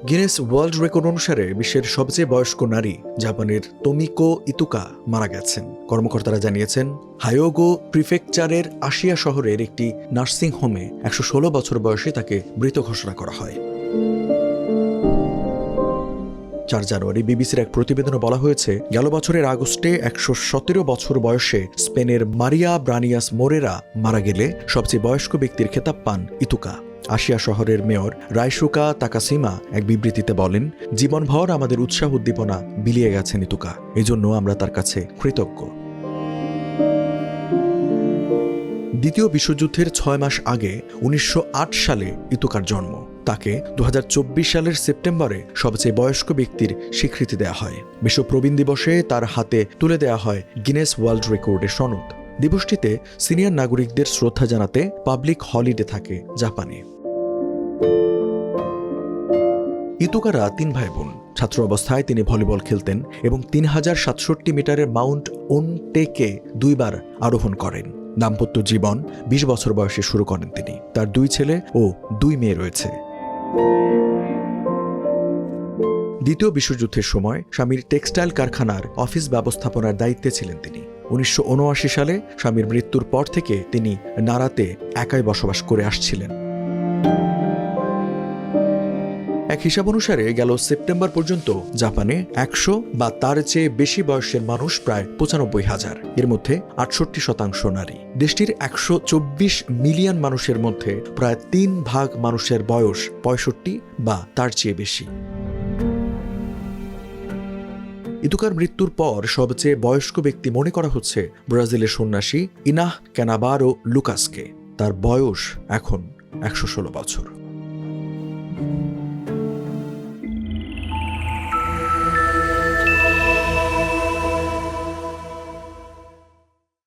Guinness world record অনুসারে বিশ্বের সবচেয়ে বয়স্ক নারী জাপানের তোমিকো ইতুকা মারা গেছেন। কর্মকর্তারা জানিয়েছেন, হায়োগো প্রিফেকচারের আশিয়া শহরের একটি নার্সিং হোমে ১১৬ বছর বয়সে তাকে মৃত ঘোষণা করা হয়। ৪ জানুয়ারি বিবিসির এক প্রতিবেদনে বলা হয়েছে, গেল বছরের আগস্টে ১১৭ বছর বয়সে স্পেনের মারিয়া ব্রানিয়াস মোরেরা মারা গেলে সবচেয়ে বয়স্ক ব্যক্তির খেতাব পান ইতুকা। আশিয়া শহরের মেয়র রাইসুকা তাকাসিমা এক বিবৃতিতে বলেন, জীবনভর আমাদের উৎসাহ উদ্দীপনা বিলিয়ে গেছেন ইতুকা, এজন্য আমরা তার কাছে কৃতজ্ঞ। দ্বিতীয় বিশ্বযুদ্ধের ৬ মাস আগে ১৯০৮ সালে ইতুকার জন্ম। তাকে ২০২৪ সালের সেপ্টেম্বরে সবচেয়ে বয়স্ক ব্যক্তির স্বীকৃতি দেয়া হয়। বিশ্ব প্রবীণ দিবসে তার হাতে তুলে দেয়া হয় গিনেস ওয়ার্ল্ড রেকর্ডের সনদ। দিবসটিতে সিনিয়র নাগরিকদের শ্রদ্ধা জানাতে পাবলিক হলিডে থাকে জাপানে। ইতুকারা ৩ ভাই বোন। ছাত্র অবস্থায় তিনি ভলিবল খেলতেন এবং ৩,০৬৭ মিটারের মাউন্ট ওনটেকে ২ বার আরোহণ করেন। দাম্পত্য জীবন ২০ বছর বয়সে শুরু করেন তিনি। তার ২ ছেলে ও ২ মেয়ে রয়েছে। দ্বিতীয় বিশ্বযুদ্ধের সময় স্বামীর টেক্সটাইল কারখানার অফিস ব্যবস্থাপনার দায়িত্বে ছিলেন তিনি। ১৯৭৯ সালে স্বামীর মৃত্যুর পর থেকে তিনি নারাতে একাই বসবাস করে আসছিলেন। এক হিসাব অনুসারে গেল সেপ্টেম্বর পর্যন্ত জাপানে ১০০ বা তার চেয়ে বেশি বয়সের মানুষ প্রায় ৯৫,০০০। এর মধ্যে ৬৮% নারী। দেশটির ১২৪ মিলিয়ন মানুষের মধ্যে প্রায় ৩ ভাগ মানুষের বয়স ৬৫ বা তার চেয়ে বেশি। ইতুকার মৃত্যুর পর সবচেয়ে বয়স্ক ব্যক্তি মনে করা হচ্ছে ব্রাজিলের সন্ন্যাসী ইনাহ ক্যানাবারো লুকাসকে। তার বয়স এখন ১১৬ বছর।